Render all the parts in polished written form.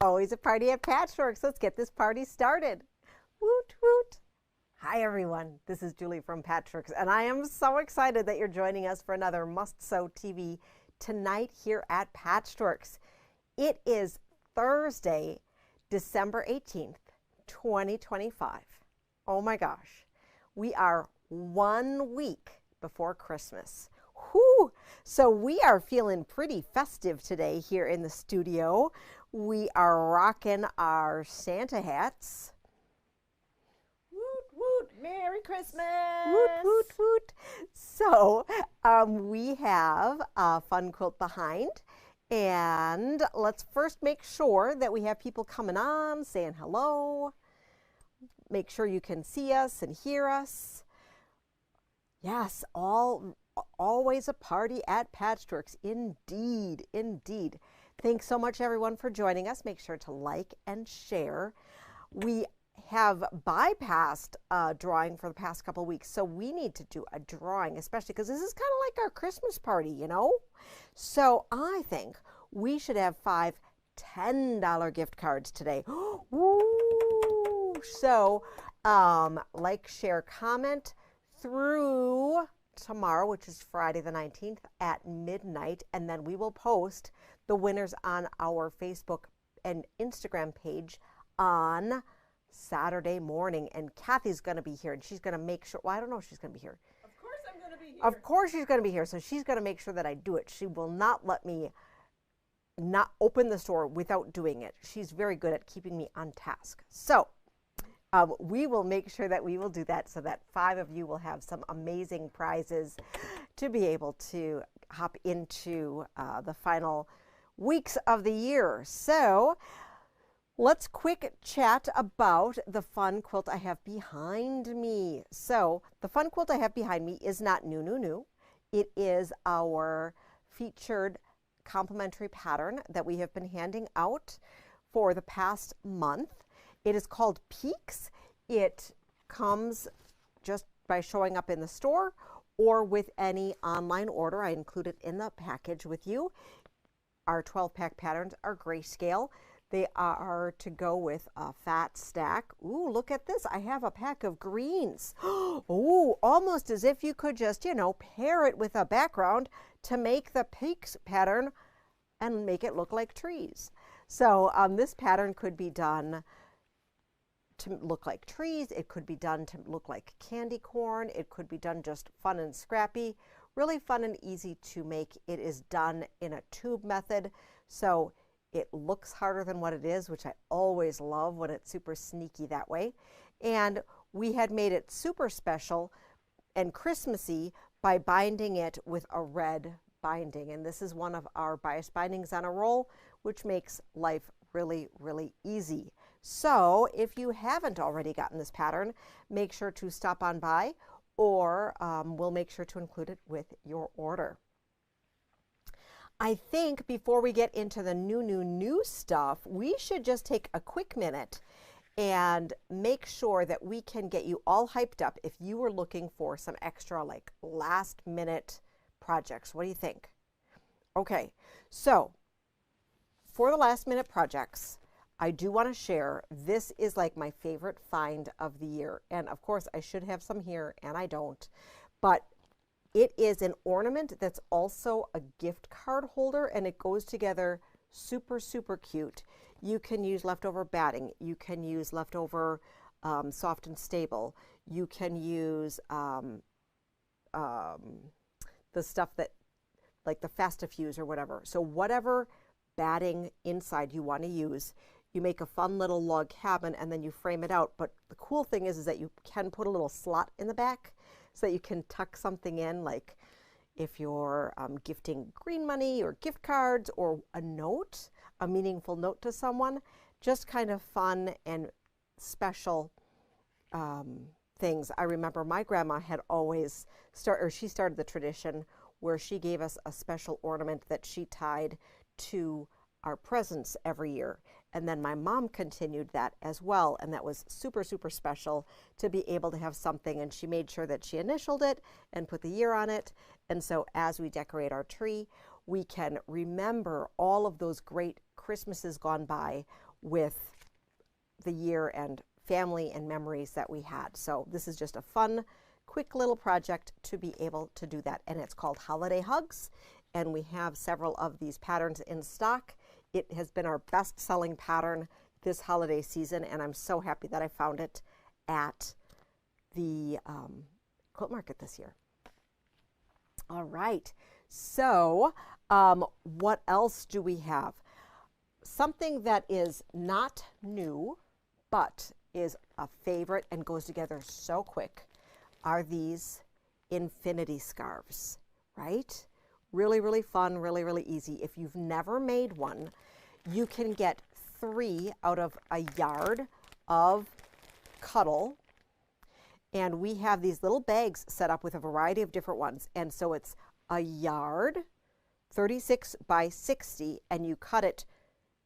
Always a party at Patchworks. Let's get this party started. Woot woot. Hi everyone, this is Julie from Patchworks, and I am so excited that you're joining us for another Must Sew TV tonight here at Patchworks. It is Thursday, December 18th, 2025. Oh my gosh, we are 1 week before Christmas. Whew. So we are feeling pretty festive today here in the studio. We are rocking our Santa hats. Woot woot! Merry Christmas! Woot woot woot! So we have a fun quilt behind, and let's first make sure that we have people coming on, saying hello. Make sure you can see us and hear us. Yes, always a party at Patchworks. Indeed, indeed. Thanks so much, everyone, for joining us. Make sure to like and share. We have bypassed drawing for the past couple of weeks, so we need to do a drawing, especially because this is kind of like our Christmas party, you know? So I think we should have 5 $10 gift cards today. Woo! So like, share, comment through tomorrow, which is Friday the 19th at midnight, and then we will post the winners on our Facebook and Instagram page on Saturday morning. And Kathy's going to be here, and she's going to make sure, well, I don't know if she's going to be here. Of course I'm going to be here. Of course she's going to be here, so she's going to make sure that I do it. She will not let me not open the store without doing it. She's very good at keeping me on task. So we will make sure that we will do that so that 5 of you will have some amazing prizes to be able to hop into the final weeks of the year. So let's quick chat about the fun quilt I have behind me. So the fun quilt I have behind me is not new. It is our featured complimentary pattern that we have been handing out for the past month. It is called Peaks. It comes just by showing up in the store or with any online order. I include it in the package with you. Our 12-pack patterns are grayscale. They are to go with a fat stack. Ooh, look at this. I have a pack of greens. Ooh, almost as if you could just, you know, pair it with a background to make the Peaks pattern and make it look like trees. So this pattern could be done to look like trees. It could be done to look like candy corn. It could be done just fun and scrappy. Really fun and easy to make. It is done in a tube method, so it looks harder than what it is, which I always love when it's super sneaky that way. And we had made it super special and Christmassy by binding it with a red binding. And this is one of our bias bindings on a roll, which makes life really, really easy. So if you haven't already gotten this pattern, make sure to stop on by, or we'll make sure to include it with your order. I think before we get into the new stuff, we should just take a quick minute and make sure that we can get you all hyped up if you were looking for some extra, like, last minute projects. What do you think? Okay, so for the last minute projects, I do want to share, this is like my favorite find of the year. And of course I should have some here and I don't, but it is an ornament that's also a gift card holder, and it goes together super, super cute. You can use leftover batting. You can use leftover soft and stable. You can use the stuff that, like the Fastifuse or whatever. So whatever batting inside you want to use, you make a fun little log cabin and then you frame it out. But the cool thing is that you can put a little slot in the back so that you can tuck something in, like if you're gifting green money or gift cards or a note, a meaningful note to someone. Just kind of fun and special things. I remember my grandma had always she started the tradition where she gave us a special ornament that she tied to our presents every year. And then my mom continued that as well, and that was super, super special to be able to have something, and she made sure that she initialed it and put the year on it. And so as we decorate our tree, we can remember all of those great Christmases gone by with the year and family and memories that we had. So this is just a fun, quick little project to be able to do that. And it's called Holiday Hugs. And we have several of these patterns in stock. It has been our best-selling pattern this holiday season, and I'm so happy that I found it at the quilt market this year. All right, so what else do we have? Something that is not new, but is a favorite and goes together so quick are these infinity scarves, right? Really, really fun, really, really easy. If you've never made one, you can get 3 out of a yard of cuddle. And we have these little bags set up with a variety of different ones. And so it's a yard, 36 by 60, and you cut it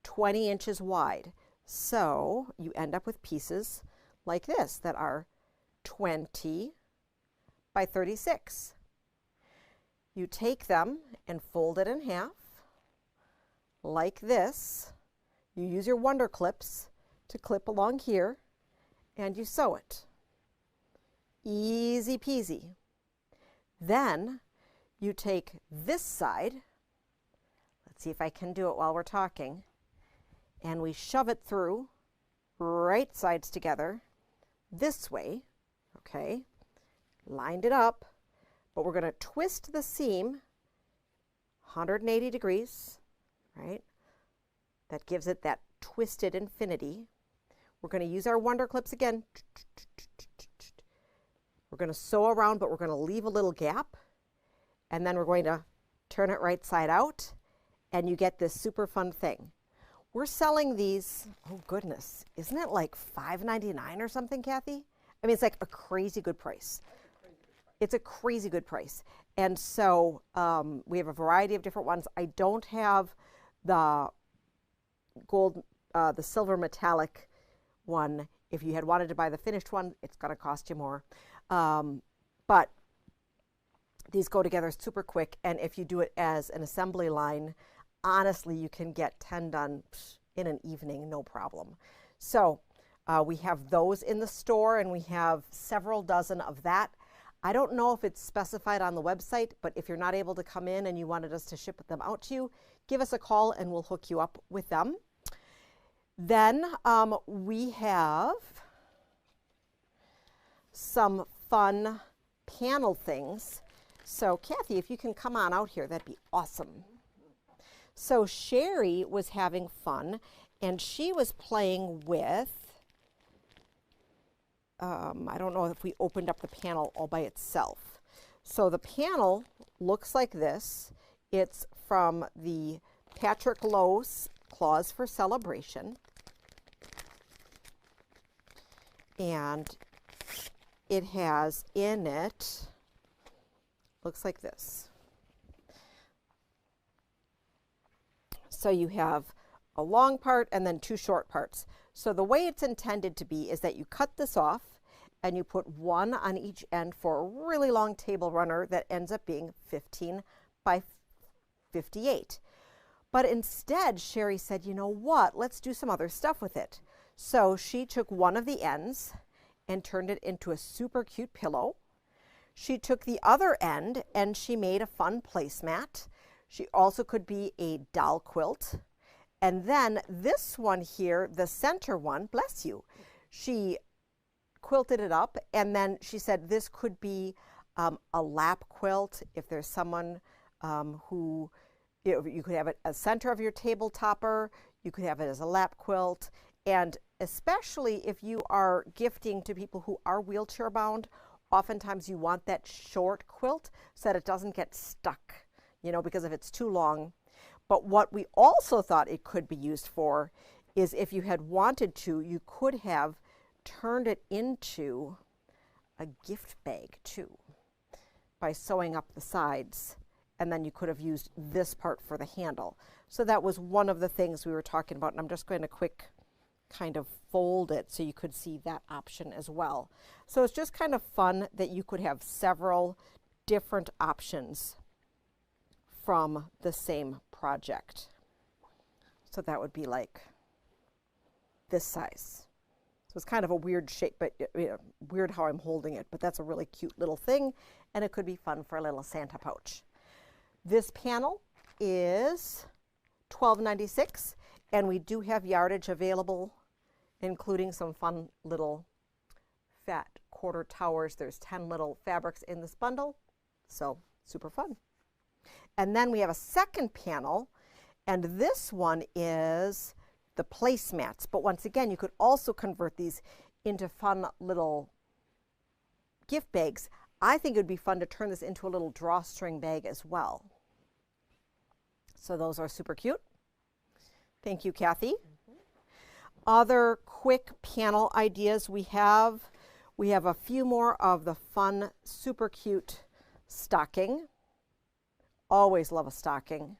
20 inches wide. So you end up with pieces like this that are 20 by 36. You take them and fold it in half like this. You use your Wonder Clips to clip along here, and you sew it. Easy peasy. Then you take this side, let's see if I can do it while we're talking, and we shove it through, right sides together, this way, okay, lined it up, but we're going to twist the seam 180 degrees, right? That gives it that twisted infinity. We're going to use our Wonder Clips again. We're going to sew around, but we're going to leave a little gap, and then we're going to turn it right side out, and you get this super fun thing. We're selling these, oh goodness, isn't it like $5.99 or something, Kathy? I mean, it's like a crazy good price. It's a crazy good price. And so we have a variety of different ones. I don't have the gold, the silver metallic one. If you had wanted to buy the finished one, it's going to cost you more. But these go together super quick. And if you do it as an assembly line, honestly, you can get 10 done in an evening, no problem. So we have those in the store, and we have several dozen of that. I don't know if it's specified on the website, but if you're not able to come in and you wanted us to ship them out to you, give us a call and we'll hook you up with them. Then we have some fun panel things. So Kathy, if you can come on out here, that'd be awesome. So Sherry was having fun, and she was playing with, I don't know if we opened up the panel all by itself. So the panel looks like this. It's from the Patrick Lowe's Clause for Celebration. And it has in it, looks like this. So you have a long part and then 2 short parts. So the way it's intended to be is that you cut this off and you put 1 on each end for a really long table runner that ends up being 15 by 58. But instead, Sherry said, you know what, let's do some other stuff with it. So she took one of the ends and turned it into a super cute pillow. She took the other end and she made a fun placemat. She also could be a doll quilt. And then this one here, the center one, bless you, she quilted it up, and then she said this could be a lap quilt if there's someone who, you could have it as center of your table topper, you could have it as a lap quilt, and especially if you are gifting to people who are wheelchair bound, oftentimes you want that short quilt so that it doesn't get stuck, you know, because if it's too long. But what we also thought it could be used for is if you had wanted to, you could have turned it into a gift bag too by sewing up the sides, and then you could have used this part for the handle. So that was one of the things we were talking about, and I'm just going to quick kind of fold it so you could see that option as well. So it's just kind of fun that you could have several different options from the same project. So that would be like this size. So it's kind of a weird shape, but weird how I'm holding it, but that's a really cute little thing, and it could be fun for a little Santa pouch. This panel is $12.96, and we do have yardage available, including some fun little fat quarter towers. There's 10 little fabrics in this bundle, so super fun. And then we have a second panel, and this one is the placemats. But once again, you could also convert these into fun little gift bags. I think it would be fun to turn this into a little drawstring bag as well. So those are super cute. Thank you, Kathy. Other quick panel ideas we have a few more of the fun, super cute stocking. Always love a stocking.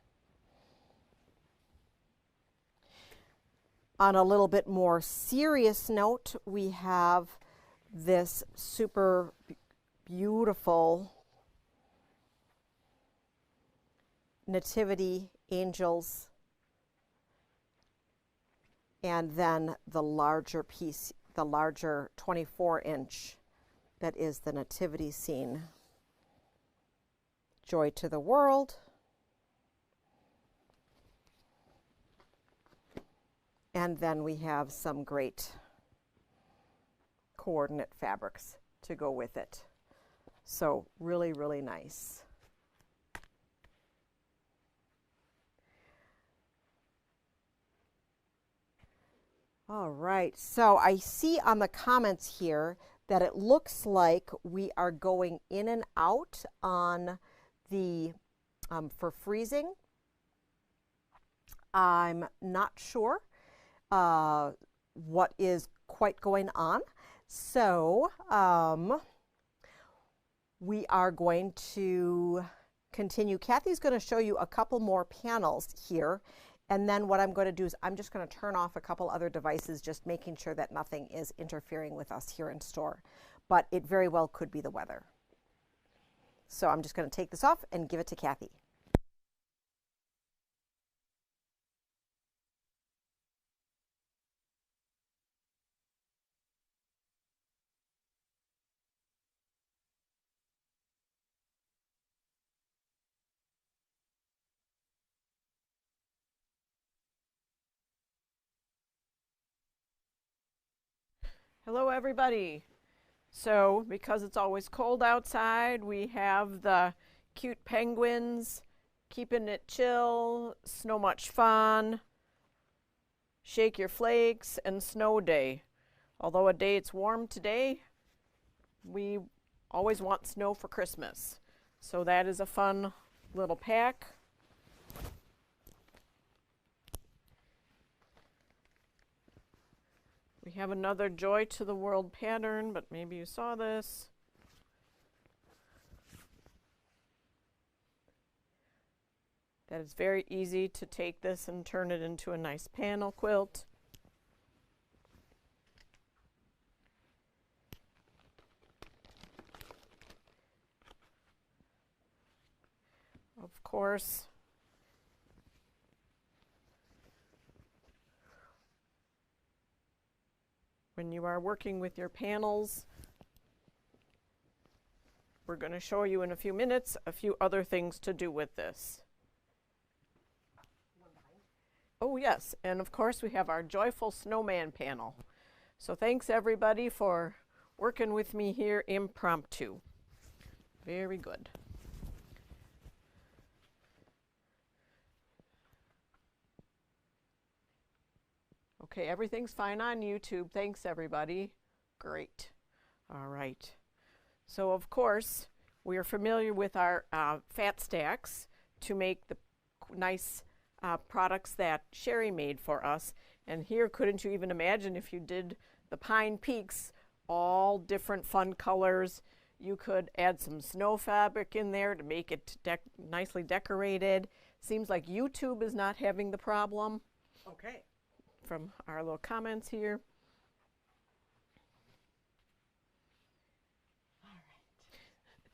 On a little bit more serious note, we have this super beautiful nativity angels, and then the larger piece, the larger 24-inch that is the nativity scene. Joy to the world. And then we have some great coordinate fabrics to go with it. So really, really nice. All right, so I see on the comments here that it looks like we are going in and out on the for freezing. I'm not sure what is quite going on. So we are going to continue. Kathy's going to show you a couple more panels here. And then what I'm going to do is I'm just going to turn off a couple other devices, just making sure that nothing is interfering with us here in store. But it very well could be the weather. So I'm just going to take this off and give it to Kathy. Hello, everybody. So, because it's always cold outside, we have the cute penguins, keeping it chill, snow much fun, shake your flakes, and snow day. Although a day it's warm today, we always want snow for Christmas. So that is a fun little pack. We have another Joy to the World pattern, but maybe you saw this. That is very easy to take this and turn it into a nice panel quilt. Of course, when you are working with your panels, we're going to show you in a few minutes a few other things to do with this. Oh yes, and of course we have our Joyful Snowman panel. So thanks everybody for working with me here impromptu. Very good. Okay, everything's fine on YouTube. Thanks, everybody. Great. All right. So, of course, we are familiar with our fat stacks to make the nice products that Sherry made for us. And here, couldn't you even imagine if you did the Pine Peaks, all different fun colors. You could add some snow fabric in there to make it nicely decorated. Seems like YouTube is not having the problem. Okay. From our little comments here. All right.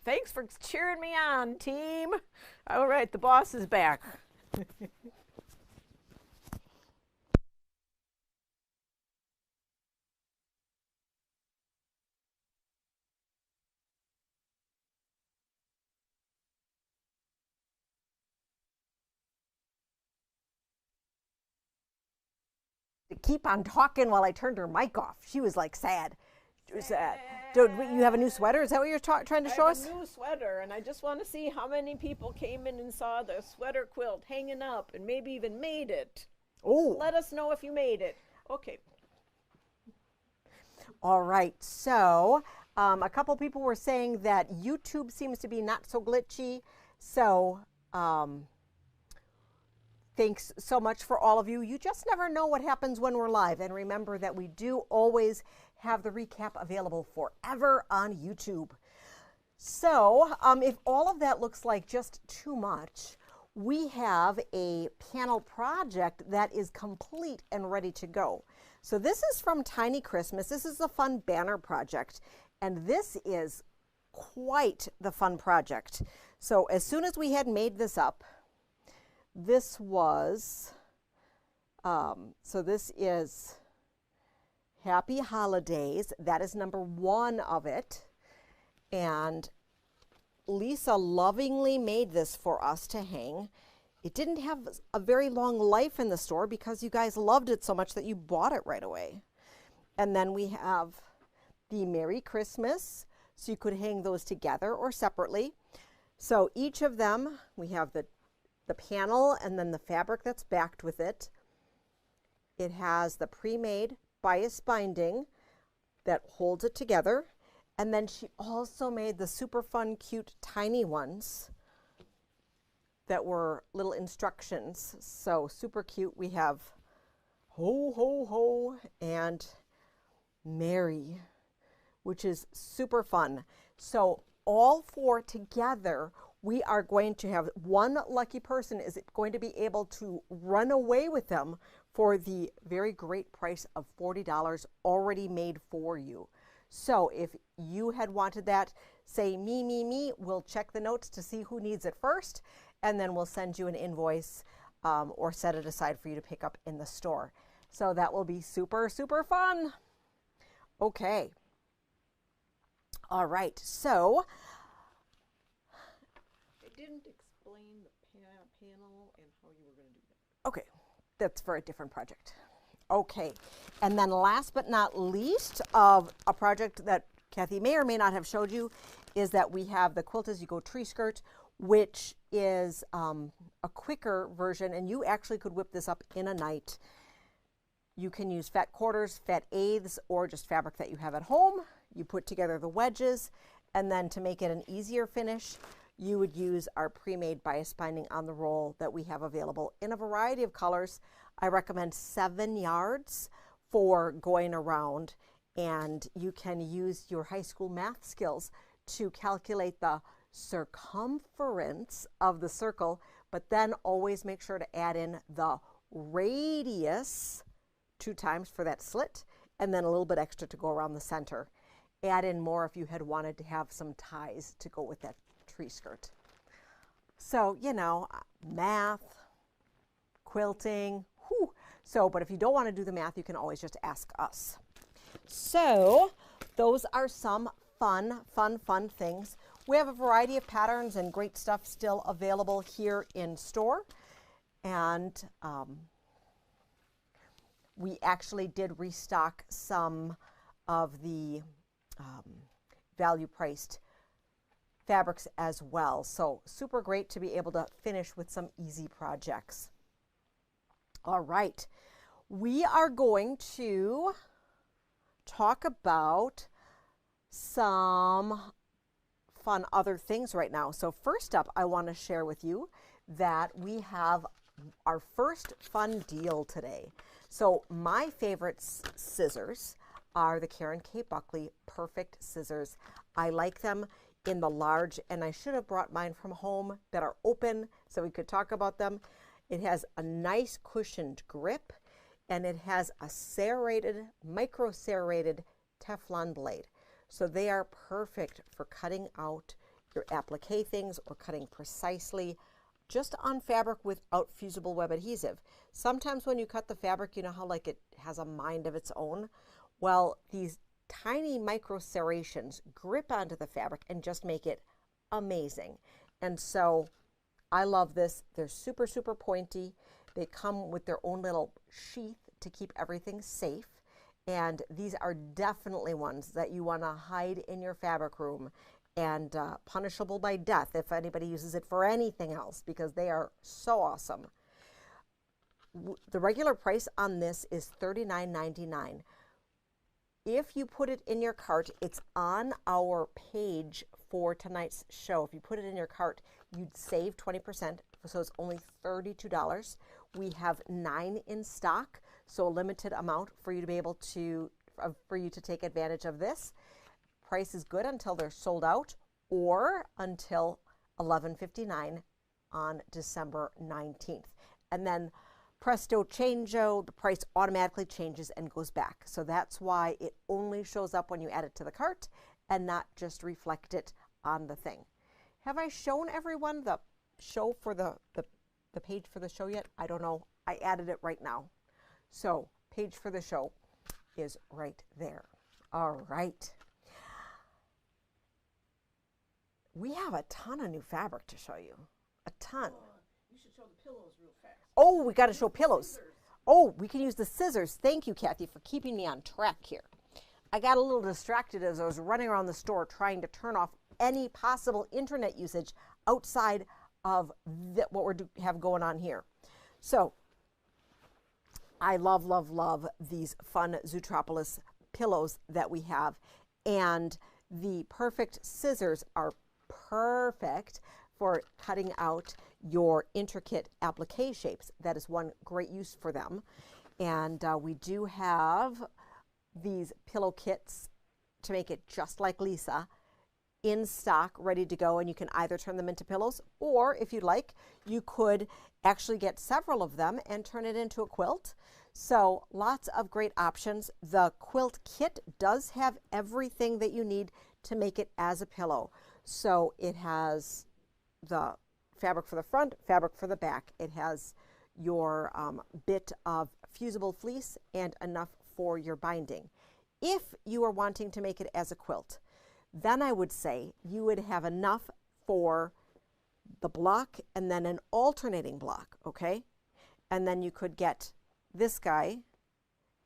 Thanks for cheering me on, team. All right, the boss is back. to keep on talking while I turned her mic off. She was like sad. She was sad. Dude, you have a new sweater? Is that what you're trying to show us? I have a new sweater, and I just want to see how many people came in and saw the sweater quilt hanging up and maybe even made it. Oh. Let us know if you made it. Okay. All right. So a couple people were saying that YouTube seems to be not so glitchy. So thanks so much for all of you. You just never know what happens when we're live. And remember that we do always have the recap available forever on YouTube. So if all of that looks like just too much, we have a panel project that is complete and ready to go. So this is from Tiny Christmas. This is a fun banner project, and this is quite the fun project. So as soon as we had made this up, this was, so this is Happy Holidays. That is number 1 of it. And Lisa lovingly made this for us to hang. It didn't have a very long life in the store because you guys loved it so much that you bought it right away. And then we have the Merry Christmas. So you could hang those together or separately. So each of them, we have the panel and then the fabric that's backed with it. It has the pre-made bias binding that holds it together. And then she also made the super fun, cute, tiny ones that were little instructions. So super cute. We have ho, ho, ho, and Merry, which is super fun. So all 4 together, we are going to have one lucky person is going to be able to run away with them for the very great price of $40 already made for you. So if you had wanted that, say me, me, me, we'll check the notes to see who needs it first, and then we'll send you an invoice or set it aside for you to pick up in the store. So that will be super, super fun. Okay. All right, so I didn't explain the panel and how you were going to do that. okay, that's for a different project. Okay, and then last but not least of a project that Kathy may or may not have showed you is that we have the Quilt As You Go tree skirt, which is a quicker version, and you actually could whip this up in a night. You can use fat quarters, fat eighths, or just fabric that you have at home. You put together the wedges, and then to make it an easier finish, you would use our pre-made bias binding on the roll that we have available in a variety of colors. I recommend 7 yards for going around, and you can use your high school math skills to calculate the circumference of the circle, but then always make sure to add in the radius 2 times for that slit, and then a little bit extra to go around the center. Add in more if you had wanted to have some ties to go with that tree skirt. So, you know, math, quilting, whew. So, but if you don't want to do the math, you can always just ask us. So, those are some fun things. We have a variety of patterns and great stuff still available here in store. And we actually did restock some of the value-priced fabrics as well. So super great to be able to finish with some easy projects. All right, we are going to talk about some fun other things right now. So first up, I want to share with you that we have our first fun deal today. So my favorite scissors are the Karen K. Buckley Perfect Scissors. I like them in the large, and I should have brought mine from home that are open so we could talk about them. It has a nice cushioned grip, and it has a serrated, micro serrated Teflon blade. So they are perfect for cutting out your applique things or cutting precisely just on fabric without fusible web adhesive. Sometimes when you cut the fabric, you know how like it has a mind of its own? Well, these tiny micro serrations grip onto the fabric and just make it amazing. And so I love this. They're super, super pointy. They come with their own little sheath to keep everything safe. And these are definitely ones that you want to hide in your fabric room and punishable by death if anybody uses it for anything else, because they are so awesome. The regular price on this is $39.99. If you put it in your cart, it's on our page for tonight's show. If you put it in your cart, you'd save 20%, so it's only $32. We have 9 in stock, so a limited amount for you to be able to, for you to take advantage of this. Price is good until they're sold out, or until 11:59 on December 19th. And then presto changeo, the price automatically changes and goes back. So that's why it only shows up when you add it to the cart and not just reflect it on the thing. Have I shown everyone the show for the page for the show yet? I don't know. I added it right now. So page for the show is right there. All right. We have a ton of new fabric to show you. A ton. You should show the pillows real fast. Oh, we got to show pillows. Oh, we can use the scissors. Thank you, Kathy, for keeping me on track here. I got a little distracted as I was running around the store trying to turn off any possible internet usage outside of what we have going on here. So I love, love, love these fun Zootropolis pillows that we have. And the perfect scissors are perfect for cutting out your intricate applique shapes. That is one great use for them. And we do have these pillow kits to make it just like Lisa in stock, ready to go, and you can either turn them into pillows, or if you'd like, you could actually get several of them and turn it into a quilt. So lots of great options. The quilt kit does have everything that you need to make it as a pillow. So it has the fabric for the front, fabric for the back. It has your bit of fusible fleece and enough for your binding. If you are wanting to make it as a quilt, then I would say you would have enough for the block and then an alternating block, okay? And then you could get this guy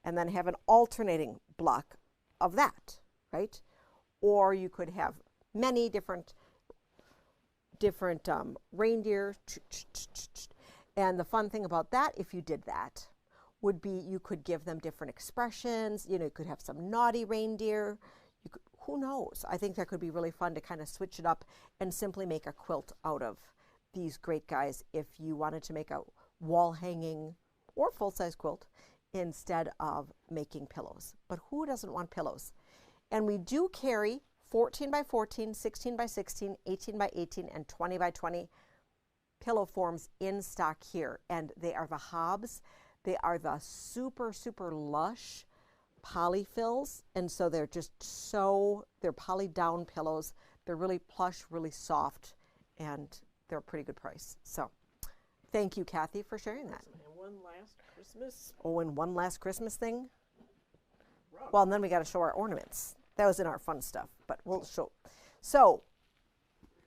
and then have an alternating block of that, right? Or you could have many different reindeer. And the fun thing about that, if you did that, would be you could give them different expressions. You know, you could have some naughty reindeer. You could, who knows? I think that could be really fun to kind of switch it up and simply make a quilt out of these great guys if you wanted to make a wall hanging or full-size quilt instead of making pillows. But who doesn't want pillows? And we do carry 14 by 14, 16 by 16, 18 by 18, and 20 by 20 pillow forms in stock here. And they are the Hobbs. They are the super, super lush polyfills. And so they're just so, they're poly down pillows. They're really plush, really soft, and they're a pretty good price. So thank you, Kathy, for sharing that. And one last Christmas. Oh, and one last Christmas thing. Well, and then we got to show our ornaments. That was in our fun stuff, but we'll show. So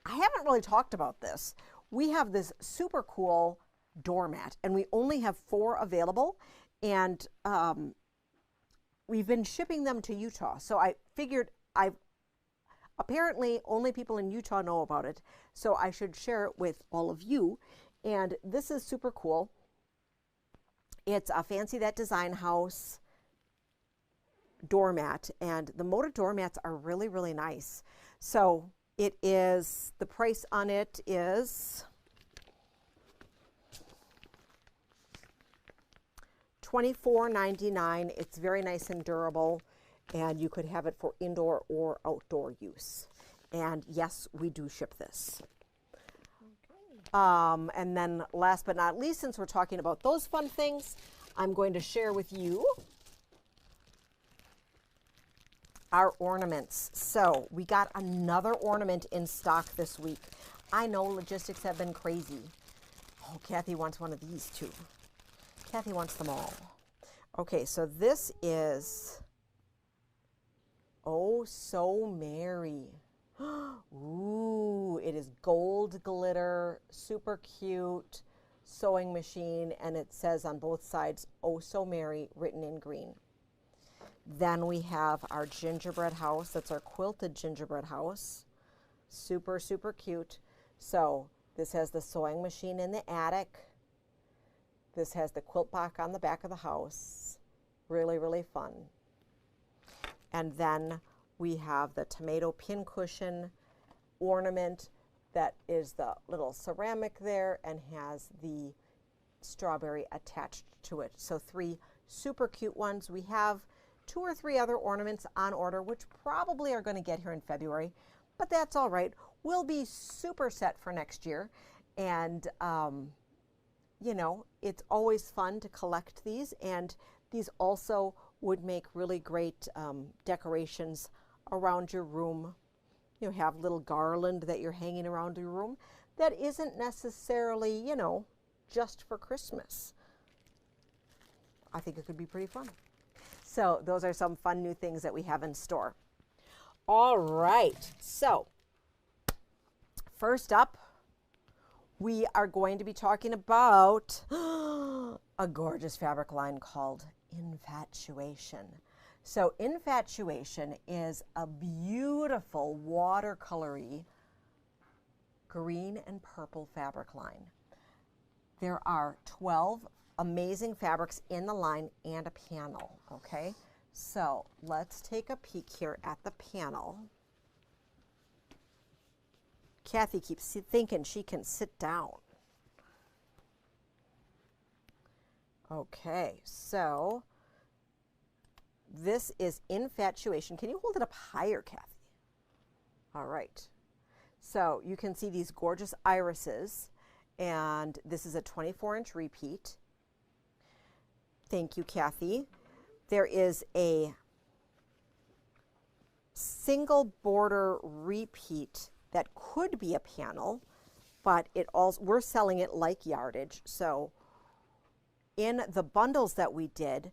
I haven't really talked about this. We have this super cool doormat, and we only have 4 available, and we've been shipping them to Utah. So I figured apparently only people in Utah know about it, so I should share it with all of you. And this is super cool. It's a Fancy That Design House doormat, and the molded doormats are really, really nice. So it is, the price on it is $24.99. It's very nice and durable, and you could have it for indoor or outdoor use. And yes, we do ship this. And then last but not least, since we're talking about those fun things, I'm going to share with you our ornaments. So we got another ornament in stock this week. I know logistics have been crazy. Oh, Kathy wants one of these too. Kathy wants them all. Okay, so this is Oh So Merry. Ooh, it is gold glitter, super cute, sewing machine, and it says on both sides, "Oh So Merry," written in green. Then we have our gingerbread house. That's our quilted gingerbread house. Super, super cute. So this has the sewing machine in the attic. This has the quilt box on the back of the house. Really, really fun. And then we have the tomato pincushion ornament that is the little ceramic there and has the strawberry attached to it. So 3 super cute ones. We have 2 or 3 other ornaments on order, which probably are going to get here in February, but that's all right. We'll be super set for next year. And, you know, it's always fun to collect these, and these also would make really great decorations around your room. You know, have little garland that you're hanging around your room that isn't necessarily, you know, just for Christmas. I think it could be pretty fun. So those are some fun new things that we have in store. All right, so first up, we are going to be talking about a gorgeous fabric line called Infatuation. So Infatuation is a beautiful watercolory green and purple fabric line. There are 12 amazing fabrics in the line and a panel, okay? So let's take a peek here at the panel. Kathy keeps thinking she can sit down. Okay, so this is Infatuation. Can you hold it up higher, Kathy? All right. So you can see these gorgeous irises, and this is a 24-inch repeat. Thank you, Kathy. There is a single border repeat that could be a panel, but it also, we're selling it like yardage. So in the bundles that we did,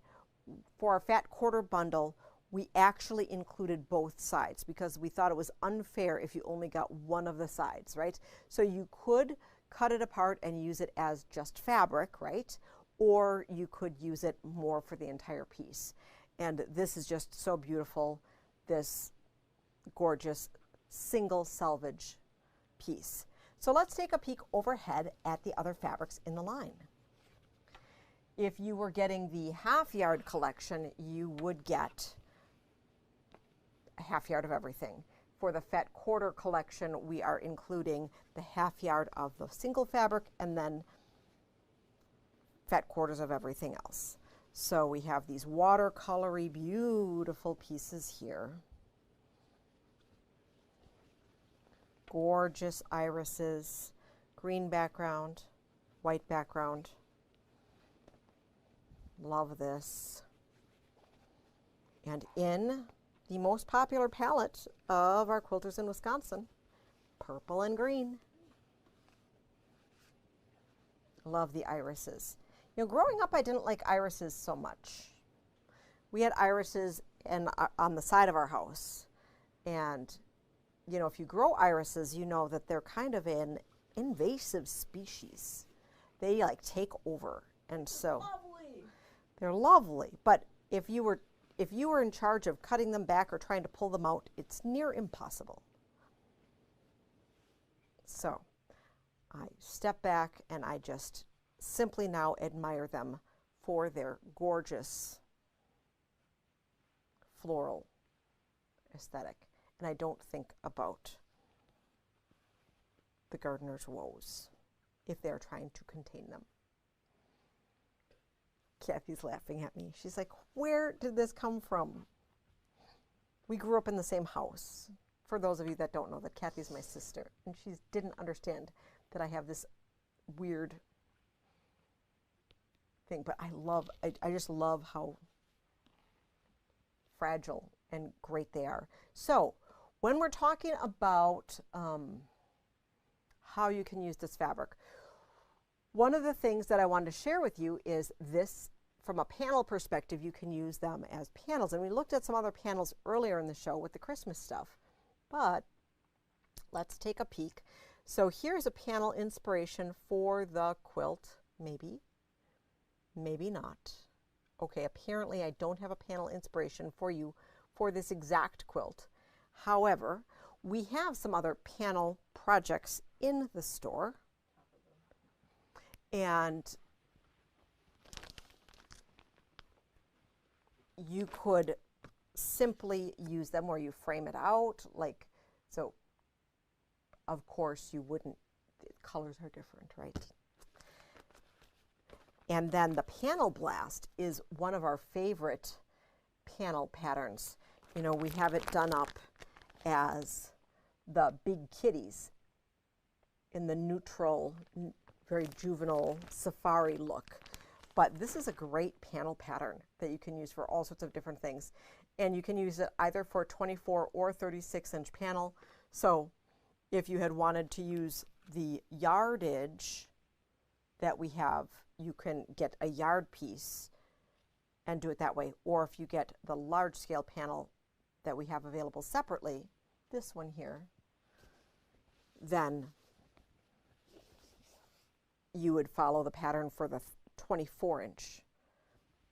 for our fat quarter bundle, we actually included both sides because we thought it was unfair if you only got one of the sides, right? So you could cut it apart and use it as just fabric, right? Or you could use it more for the entire piece. And this is just so beautiful, this gorgeous single selvage piece. So let's take a peek overhead at the other fabrics in the line. If you were getting the half yard collection, you would get a half yard of everything. For the fat quarter collection, we are including the half yard of the single fabric and then fat quarters of everything else. So we have these watercolory, beautiful pieces here. Gorgeous irises, green background, white background. Love this. And in the most popular palette of our quilters in Wisconsin, purple and green. Love the irises. You know, growing up, I didn't like irises so much. We had irises on the side of our house. And, you know, if you grow irises, you know that they're kind of an invasive species. They like take over. And so Lovely. they're lovely. But if you were in charge of cutting them back or trying to pull them out, it's near impossible. So I step back and I just simply now admire them for their gorgeous floral aesthetic. And I don't think about the gardener's woes if they're trying to contain them. Kathy's laughing at me. She's like, where did this come from? We grew up in the same house. For those of you that don't know, that Kathy's my sister, and she didn't understand that I have this weird thing, but I just love how fragile and great they are. So when we're talking about how you can use this fabric, one of the things that I wanted to share with you is this. From a panel perspective, you can use them as panels. And we looked at some other panels earlier in the show with the Christmas stuff. But let's take a peek. So here's a panel inspiration for the quilt Maybe, maybe not. Okay, apparently I don't have a panel inspiration for you for this exact quilt. However, we have some other panel projects in the store. And you could simply use them where you frame it out, like, so of course you wouldn't, the colors are different, right? And then the panel blast is one of our favorite panel patterns. You know, we have it done up as the big kitties in the neutral, very juvenile safari look. But this is a great panel pattern that you can use for all sorts of different things. And you can use it either for a 24 or 36-inch panel. So if you had wanted to use the yardage that we have, you can get a yard piece and do it that way. Or if you get the large scale panel that we have available separately, this one here, then you would follow the pattern for the 24-inch,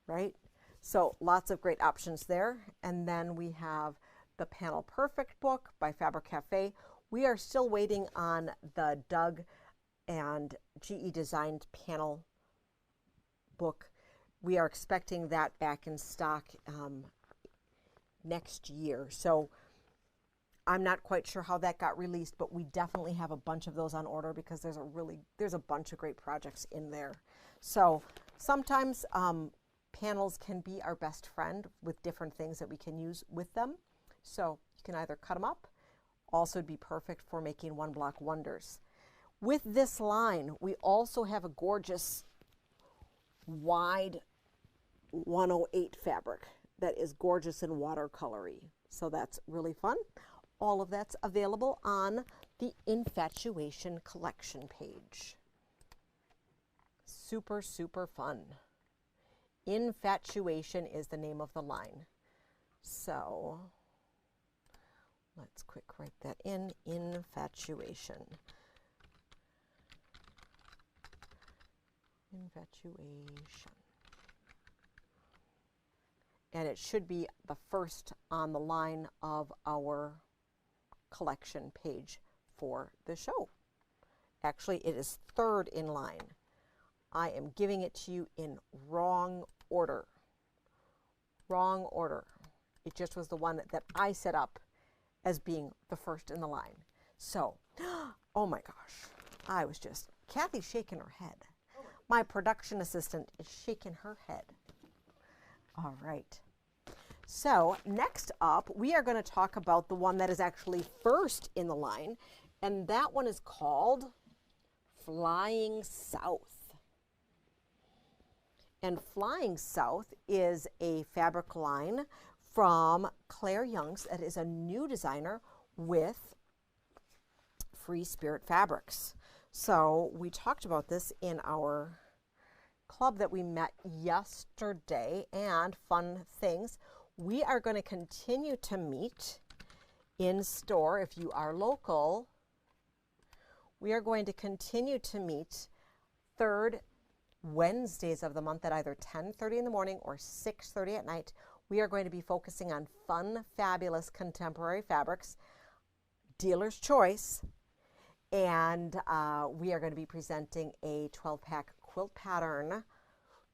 right? So lots of great options there. And then we have the Panel Perfect book by Fabric Cafe. We are still waiting on the Doug and GE designed panel book. We are expecting that back in stock next year. So I'm not quite sure how that got released, but we definitely have a bunch of those on order because there's a bunch of great projects in there. So sometimes panels can be our best friend with different things that we can use with them. So you can either cut them up, also be perfect for making one block wonders. With this line, we also have a gorgeous wide 108 fabric that is gorgeous and watercolory. So that's really fun. All of that's available on the Infatuation collection page. Super, super fun. Infatuation is the name of the line. So let's quick write that in, Infatuation. Infatuation. And it should be the first on the line of our collection page for the show. Actually, it is third in line. I am giving it to you in wrong order. Wrong order. It just was the one that I set up as being the first in the line. So, oh my gosh, Kathy's shaking her head. My production assistant is shaking her head. All right. So next up, we are going to talk about the one that is actually first in the line, and that one is called Flying South. And Flying South is a fabric line from Claire Young's that is a new designer with Free Spirit Fabrics. So we talked about this in our club that we met yesterday, and fun things. We are going to continue to meet in store if you are local. We are going to continue to meet third Wednesdays of the month at either 10:30 in the morning or 6:30 at night. We are going to be focusing on fun, fabulous contemporary fabrics, dealer's choice, and we are going to be presenting a 12-pack quilt pattern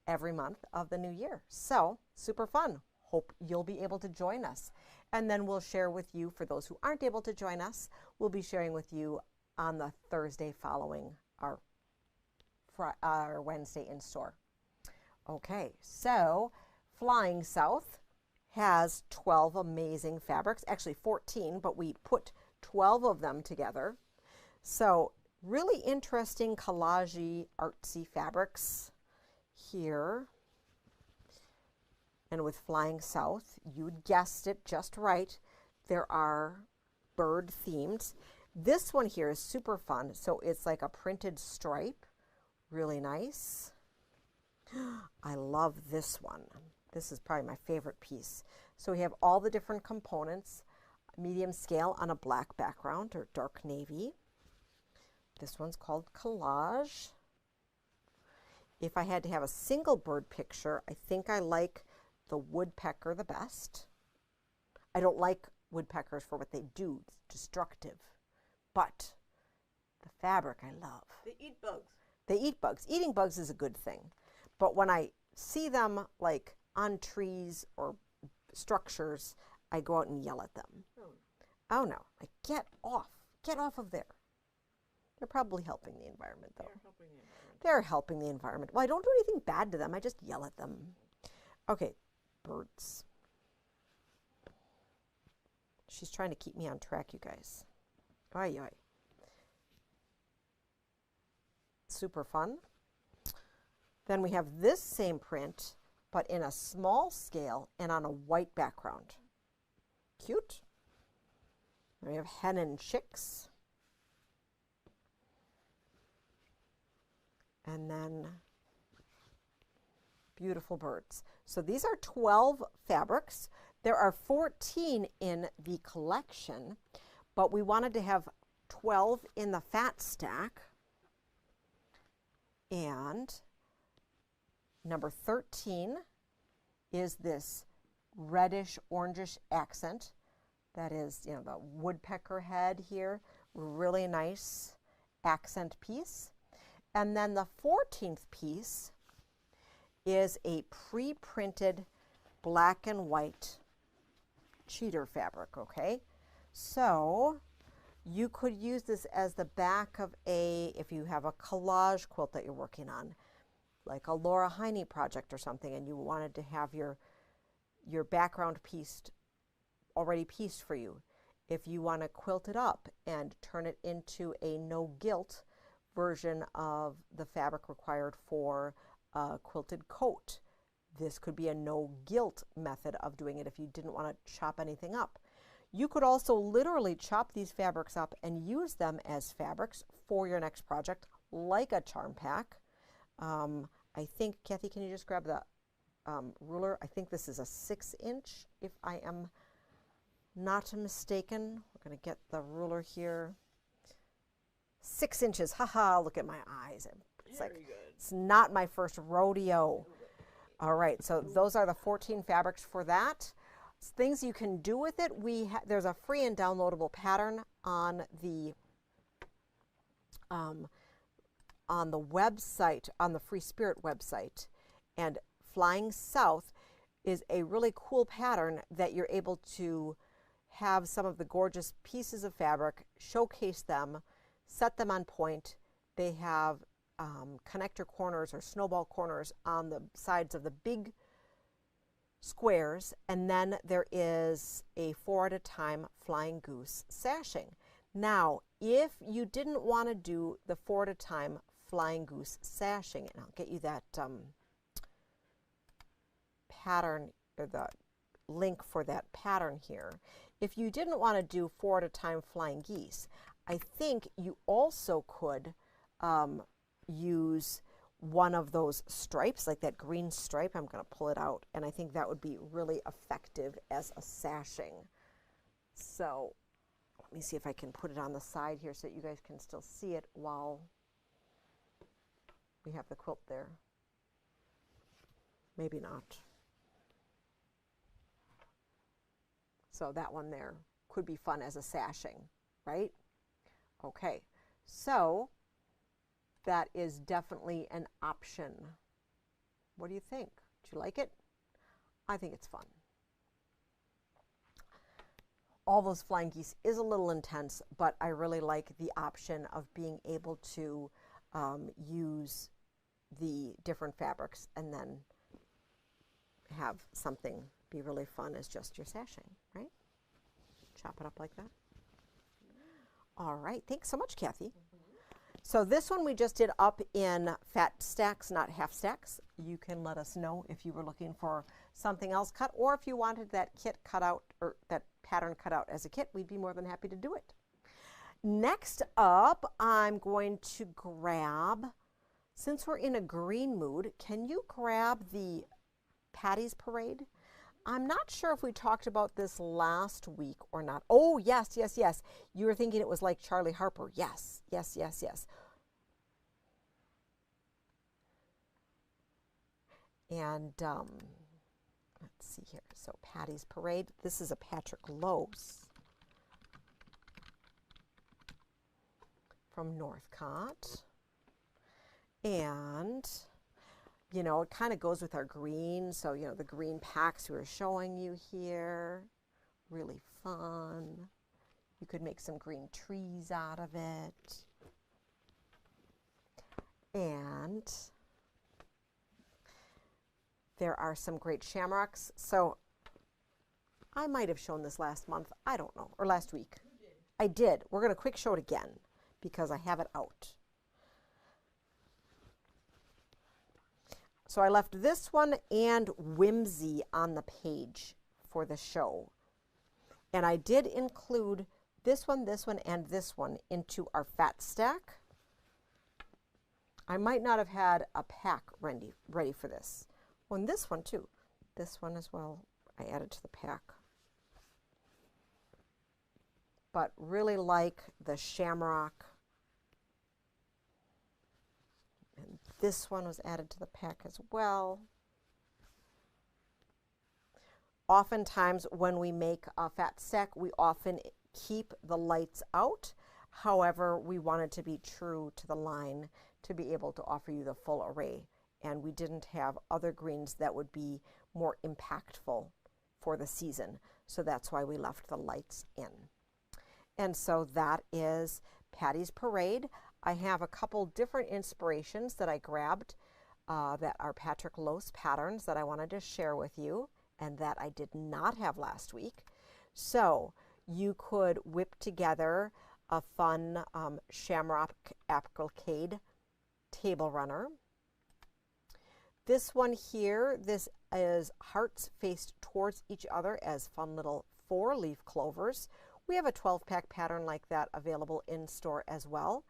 every month of the new year. So super fun. Hope you'll be able to join us. And then we'll share with you, for those who aren't able to join us, we'll be sharing with you on the Thursday following our Wednesday in store. Okay, so Flying South has 12 amazing fabrics, actually 14, but we put 12 of them together. So really interesting collage-y, artsy fabrics here. And with Flying South, you guessed it just right, there are bird themes. This one here is super fun. So it's like a printed stripe, really nice. I love this one. This is probably my favorite piece. So we have all the different components, medium scale on a black background or dark navy. This one's called Collage. If I had to have a single bird picture, I think I like the woodpecker the best. I don't like woodpeckers for what they do, it's destructive. But the fabric I love. They eat bugs. They eat bugs. Eating bugs is a good thing. But when I see them like on trees or structures, I go out and yell at them. Oh no, like get off of there. They're probably helping the environment though. They're helping the environment. They're helping the environment. Well, I don't do anything bad to them, I just yell at them. Okay, birds. She's trying to keep me on track, you guys. Oy, oy. Super fun. Then we have this same print, but in a small scale and on a white background. Cute. Then we have hen and chicks. And then beautiful birds. So these are 12 fabrics. There are 14 in the collection, but we wanted to have 12 in the fat stack. And number 13 is this reddish orangish accent. That is, you know, the woodpecker head here. Really nice accent piece. And then the 14th piece is a pre-printed black and white cheater fabric, okay? So you could use this as the back of if you have a collage quilt that you're working on, like a Laura Heine project or something, and you wanted to have your background already pieced for you. If you want to quilt it up and turn it into a no gilt version of the fabric required for a quilted coat, this could be a no gilt method of doing it if you didn't want to chop anything up. You could also literally chop these fabrics up and use them as fabrics for your next project, like a charm pack. I think, Kathy, can you just grab the ruler? I think this is a 6-inch, if I am not mistaken. We're going to get the ruler here. 6 inches, haha, look at my eyes. It's like, it's not my first rodeo. All right, so those are the 14 fabrics for that. Things you can do with it. There's a free and downloadable pattern on the website, on the Free Spirit website, and Flying South is a really cool pattern that you're able to have some of the gorgeous pieces of fabric, showcase them, set them on point. They have connector corners or snowball corners on the sides of the big squares, and then there is a 4 at a time flying goose sashing. Now, if you didn't want to do the 4 at a time flying goose sashing, and I'll get you that pattern or the link for that pattern here. If you didn't want to do 4 at a time flying geese, I think you also could use one of those stripes, like that green stripe. I'm going to pull it out, and I think that would be really effective as a sashing. So let me see if I can put it on the side here so that you guys can still see it while we have the quilt there. Maybe not. So that one there could be fun as a sashing, right? Okay, so that is definitely an option. What do you think? Do you like it? I think it's fun. All those flying geese is a little intense, but I really like the option of being able to use the different fabrics and then have something be really fun as just your sashing, right? Chop it up like that. All right, thanks so much, Kathy. So this one we just did up in fat stacks, not half stacks. You can let us know if you were looking for something else cut, or if you wanted that kit cut out, or that pattern cut out as a kit, we'd be more than happy to do it. Next up, I'm going to grab, since we're in a green mood, can you grab the Patty's Parade? I'm not sure if we talked about this last week or not. Oh, yes, yes, yes. You were thinking it was like Charlie Harper. Yes, yes, yes, yes. And let's see here. So Patty's Parade. This is a Patrick Lose from Northcott. And, you know, it kind of goes with our green. So, you know, the green packs we were showing you here. Really fun. You could make some green trees out of it. And there are some great shamrocks. So I might have shown this last month. I don't know. Or last week. I did. We're going to quick show it again because I have it out. So I left this one and Whimsy on the page for the show. And I did include this one, and this one into our fat stack. I might not have had a pack ready for this. Oh, and this one too. This one as well, I added to the pack. But really like the shamrock. And this one was added to the pack as well. Oftentimes when we make a fat stack, we often keep the lights out. However, we wanted to be true to the line to be able to offer you the full array. And we didn't have other greens that would be more impactful for the season. So that's why we left the lights in. And so that is Patty's Parade. I have a couple different inspirations that I grabbed that are Patrick Lose patterns that I wanted to share with you and that I did not have last week. So you could whip together a fun shamrock applique table runner. This one here, this is hearts faced towards each other as fun little 4-leaf clovers. We have a 12-pack pattern like that available in store as well.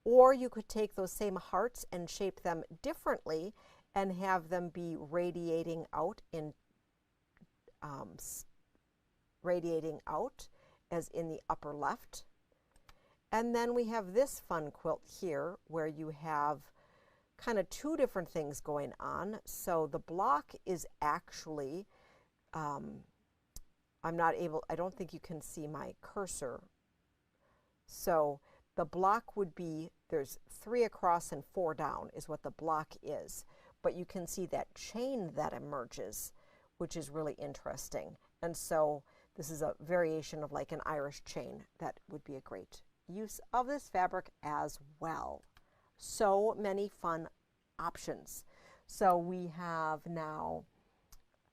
Or you could take those same hearts and shape them differently and have them be radiating out as in the upper left. And then we have this fun quilt here where you have kind of two different things going on. So the block is actually, I don't think you can see my cursor. So the block would be, there's 3 across and 4 down is what the block is. But you can see that chain that emerges, which is really interesting. And so this is a variation of like an Irish chain that would be a great use of this fabric as well. So many fun options. So we have now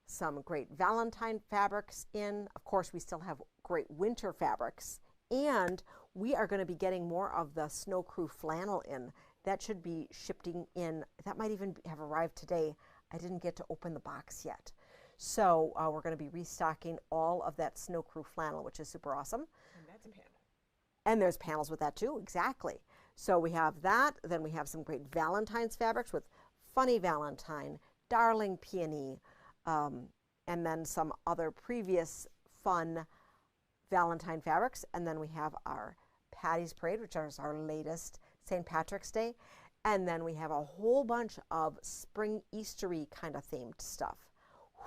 some great Valentine fabrics in. Of course, we still have great winter fabrics. And we are going to be getting more of the Snow Crew flannel in. That should be shipping in. That might even have arrived today. I didn't get to open the box yet. So we're going to be restocking all of that Snow Crew flannel, which is super awesome. And that's a panel. And there's panels with that too, exactly. So we have that. Then we have some great Valentine's fabrics with Funny Valentine, Darling Peony, and then some other previous fun Valentine fabrics. And then we have our Patty's Parade, which is our latest St. Patrick's Day. And then we have a whole bunch of spring Eastery kind of themed stuff.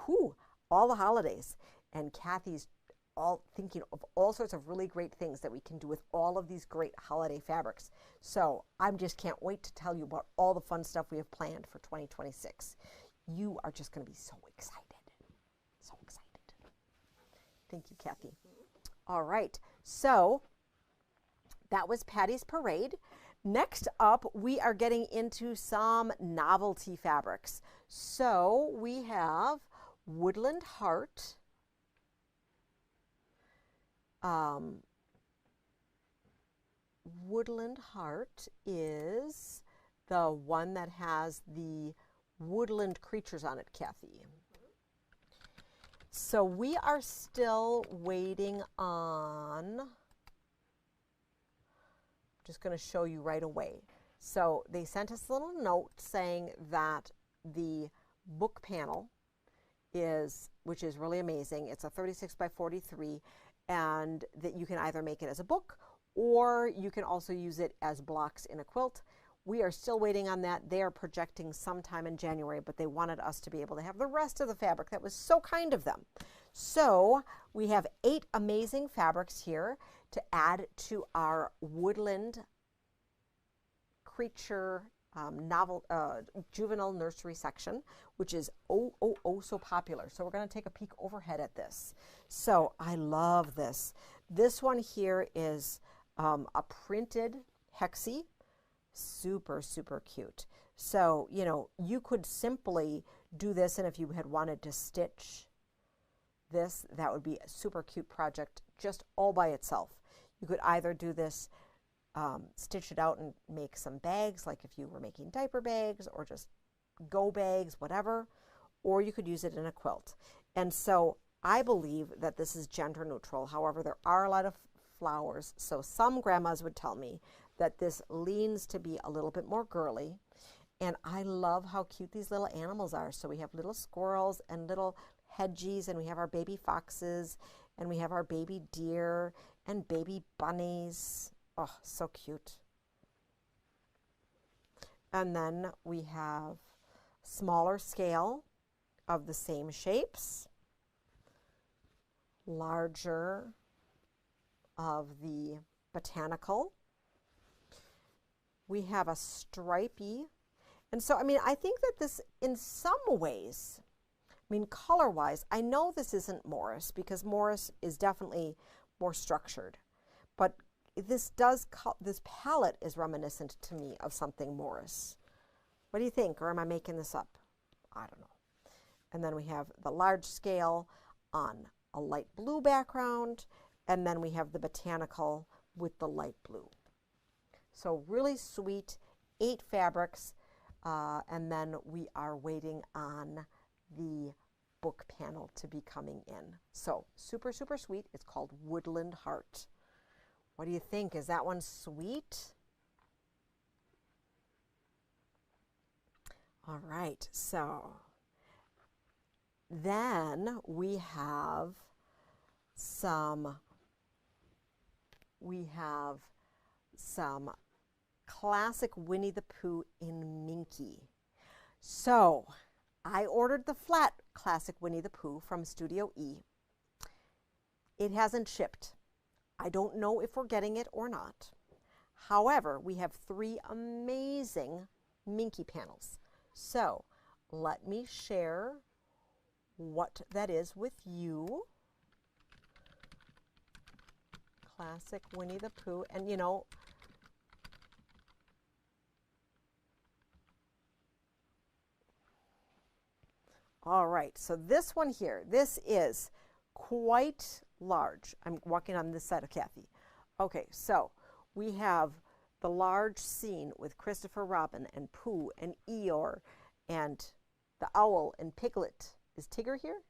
Whew, all the holidays. And Kathy's all thinking of all sorts of really great things that we can do with all of these great holiday fabrics. So I just can't wait to tell you about all the fun stuff we have planned for 2026. You are just going to be so excited. So excited. Thank you, Kathy. All right. So that was Patty's Parade. Next up, we are getting into some novelty fabrics. So we have Woodland Heart. Woodland Heart is the one that has the woodland creatures on it, Kathy. So we are still waiting on, I'm just going to show you right away. So they sent us a little note saying that the book panel is, which is really amazing, it's a 36 by 43, and that you can either make it as a book or you can also use it as blocks in a quilt. we are still waiting on that. They are projecting sometime in January, but they wanted us to be able to have the rest of the fabric. That was so kind of them. So we have 8 amazing fabrics here to add to our woodland creature juvenile nursery section, which is oh so popular. So we're going to take a peek overhead at this. So I love this. This one here is a printed hexie. Super, super cute. So, you know, you could simply do this, and if you had wanted to stitch this, that would be a super cute project just all by itself. You could either do this, stitch it out and make some bags, like if you were making diaper bags or just go bags, whatever, or you could use it in a quilt. And so I believe that this is gender neutral. However, there are a lot of flowers, so some grandmas would tell me that this leans to be a little bit more girly. And I love how cute these little animals are. So we have little squirrels and little hedgies, and we have our baby foxes, and we have our baby deer and baby bunnies. Oh, so cute. And then we have smaller scale of the same shapes, larger of the botanical. We have a stripy. And so, I mean, I think that this, in some ways, I mean, color-wise, I know this isn't Morris because Morris is definitely more structured. But this palette is reminiscent to me of something Morris. What do you think? Or am I making this up? I don't know. And then we have the large scale on a light blue background. And then we have the botanical with the light blue. So really sweet, 8 fabrics, and then we are waiting on the book panel to be coming in. So super, super sweet. It's called Woodland Heart. What do you think? Is that one sweet? All right, so then we have some classic Winnie the Pooh in Minky. So I ordered the flat classic Winnie the Pooh from Studio E. It hasn't shipped. I don't know if we're getting it or not. However, we have 3 amazing Minky panels. So let me share what that is with you. Classic Winnie the Pooh. And you know, all right, so this one here, this is quite large. I'm walking on this side of Kathy. Okay, so we have the large scene with Christopher Robin and Pooh and Eeyore and the owl and Piglet. Is Tigger here?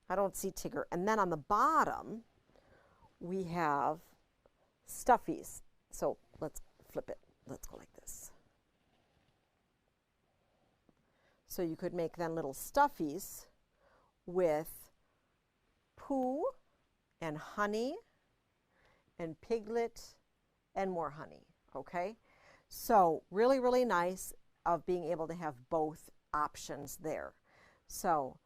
I don't see Tigger. And then on the bottom, we have stuffies. So let's flip it. Let's go like this. So you could make then little stuffies with Pooh and honey and Piglet and more honey, okay? So really, really nice of being able to have both options there. So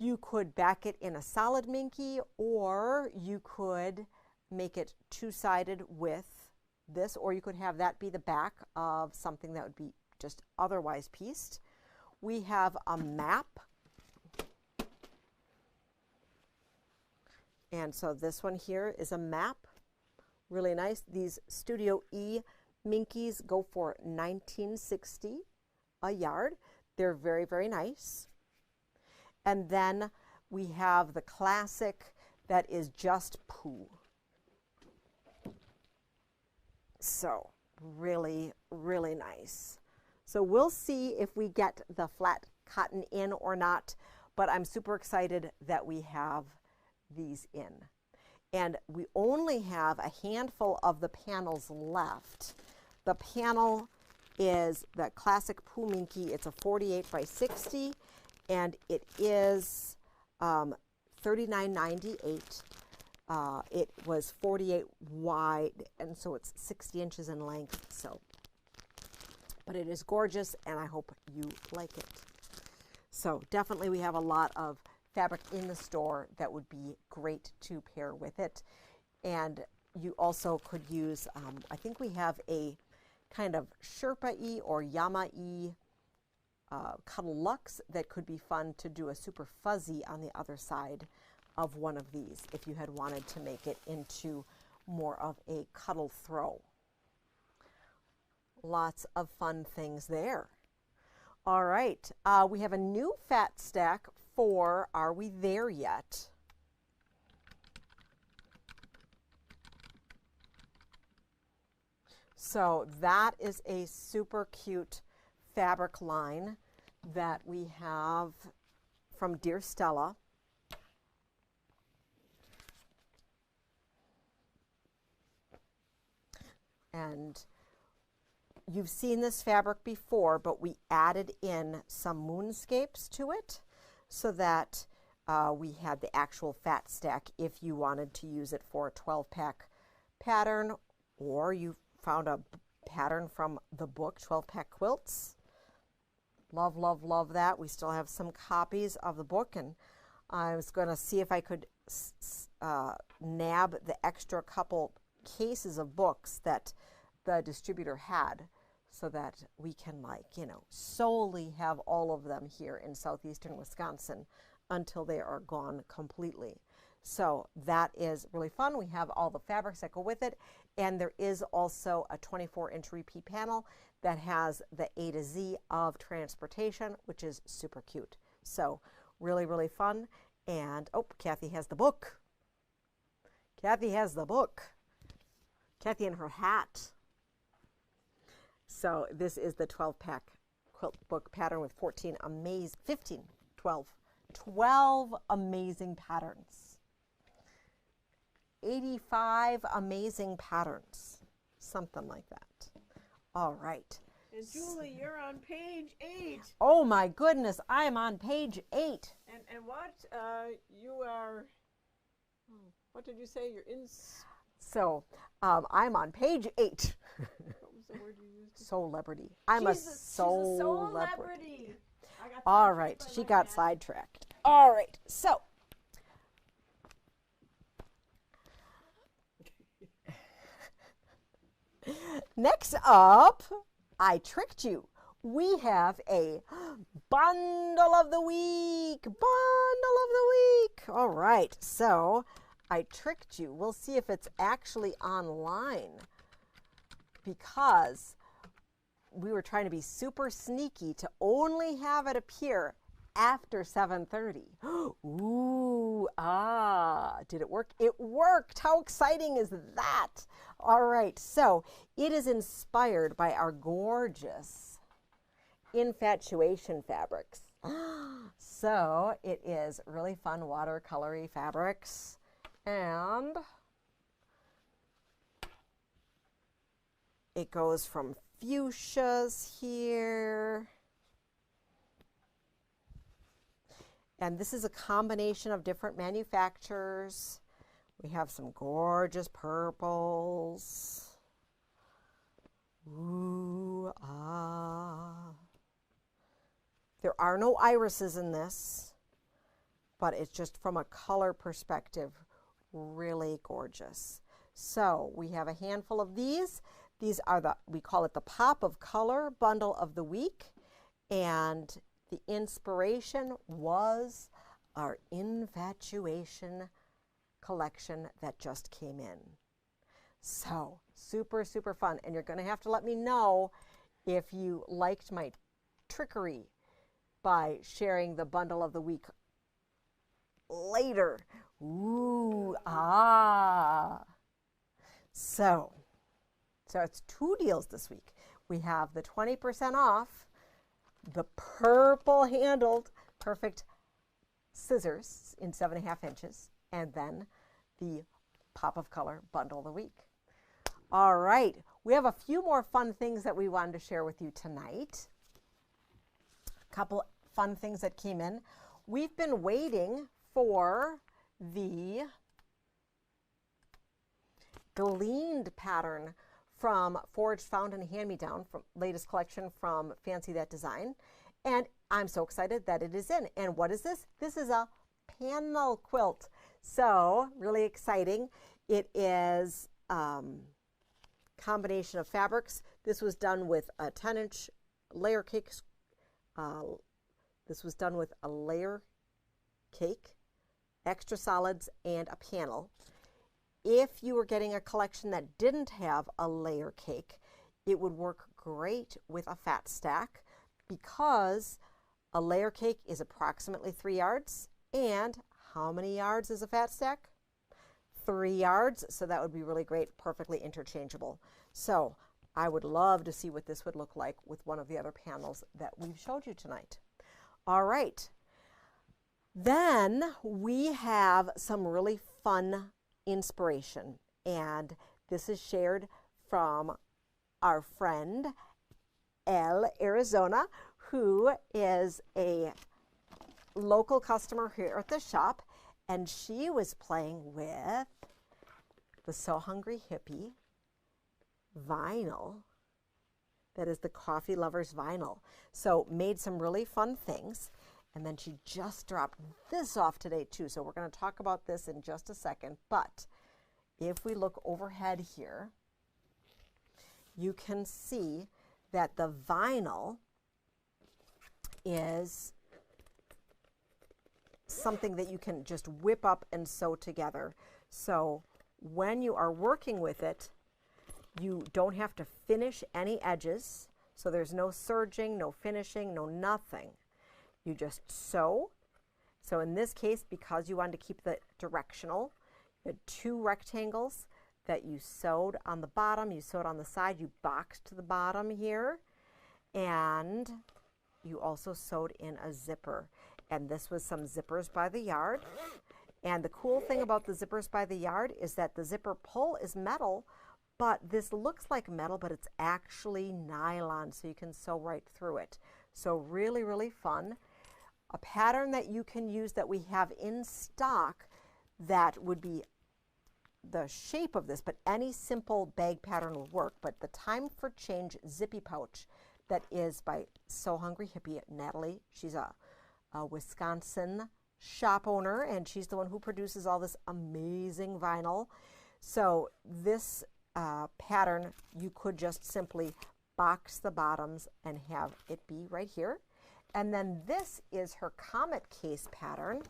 you could back it in a solid Minky, or you could make it 2-sided with this, or you could have that be the back of something that would be just otherwise pieced. We have a map. And so this one here is a map. Really nice. These Studio E Minkies go for $19.60 a yard. They're very, very nice. And then we have the classic that is just Pooh. So really, really nice. So we'll see if we get the flat cotton in or not, but I'm super excited that we have these in. And we only have a handful of the panels left. The panel is the classic Pooh Minky. It's a 48 by 60, and it is $39.98. It was 48 wide, and so it's 60 inches in length. So, but it is gorgeous, and I hope you like it. So definitely we have a lot of fabric in the store that would be great to pair with it. And you also could use, I think we have a kind of Sherpa-y or Yama-y Cuddle Luxe that could be fun to do a super fuzzy on the other side of one of these if you had wanted to make it into more of a cuddle throw. Lots of fun things there. All right, we have a new fat stack for Are We There Yet? So that is a super cute fabric line that we have from Dear Stella. And you've seen this fabric before, but we added in some moonscapes to it so that we had the actual fat stack if you wanted to use it for a 12-pack pattern, or you found a pattern from the book, 12-pack Quilts. Love, love, love that. We still have some copies of the book, and I was going to see if I could nab the extra couple cases of books that the distributor had so that we can, like, you know, solely have all of them here in southeastern Wisconsin until they are gone completely. So that is really fun. We have all the fabrics that go with it, and there is also a 24-inch repeat panel that has the A to Z of transportation, which is super cute. So really, really fun. And oh, Kathy has the book. Kathy has the book. Kathy and her hat. So this is the 12-pack quilt book pattern with 12 amazing patterns. 85 amazing patterns, something like that. All right. And Julie, you're on page 8. Oh my goodness, I am on page 8. And what you are, what did you say? You're in. So I'm on page 8. What was the word you used? Celebrity. I'm a celebrity. I got All right, she got sidetracked. All right, so next up, I tricked you. We have a bundle of the week. Bundle of the week. All right, so I tricked you. We'll see if it's actually online because we were trying to be super sneaky to only have it appear after 7:30. Ooh, did it work? It worked. How exciting is that? All right, so it is inspired by our gorgeous infatuation fabrics. So it is really fun watercolory fabrics, and it goes from fuchsias here. And this is a combination of different manufacturers. We have some gorgeous purples. Ooh, There are no irises in this, but it's just from a color perspective, really gorgeous. So we have a handful of these. These are we call it the Pop of Color Bundle of the Week. And the inspiration was our infatuation collection that just came in. So super, super fun. And you're going to have to let me know if you liked my trickery by sharing the bundle of the week later. Ooh, So it's 2 deals this week. We have the 20% off, the purple handled perfect scissors in 7.5 inches, and then the Pop of Color bundle of the week. All right, we have a few more fun things that we wanted to share with you tonight. A couple fun things that came in. We've been waiting for the gleaned pattern from Forged, Found, and Hand-Me-Down, from latest collection from Fancy That Design. And I'm so excited that it is in. And what is this? This is a panel quilt. So really exciting. It is combination of fabrics. This was done with a 10-inch layer cake. This was done with a layer cake, extra solids, and a panel. If you were getting a collection that didn't have a layer cake, it would work great with a fat stack, because a layer cake is approximately 3 yards. And how many yards is a fat stack? 3 yards. So that would be really great, perfectly interchangeable. So I would love to see what this would look like with one of the other panels that we've showed you tonight. All right. Then we have some really fun inspiration, and this is shared from our friend Elle, Arizona, who is a local customer here at the shop, and she was playing with the So Hungry Hippie vinyl. That is the Coffee Lovers vinyl. So made some really fun things. And then she just dropped this off today too. So we're going to talk about this in just a second. But if we look overhead here, you can see that the vinyl is something that you can just whip up and sew together. So when you are working with it, you don't have to finish any edges. So there's no serging, no finishing, no nothing. You just sew. So in this case, because you wanted to keep the directional, you had 2 rectangles that you sewed on the bottom, you sewed on the side, you boxed the bottom here, and you also sewed in a zipper. And this was some zippers by the yard. And the cool thing about the zippers by the yard is that the zipper pull is metal, but this looks like metal, but it's actually nylon, so you can sew right through it. So really, really fun. A pattern that you can use that we have in stock that would be the shape of this, but any simple bag pattern will work. But the Time for Change zippy pouch that is by So Hungry Hippie, Natalie. She's a Wisconsin shop owner, and she's the one who produces all this amazing vinyl. So this pattern, you could just simply box the bottoms and have it be right here. And then this is her Comet Case pattern,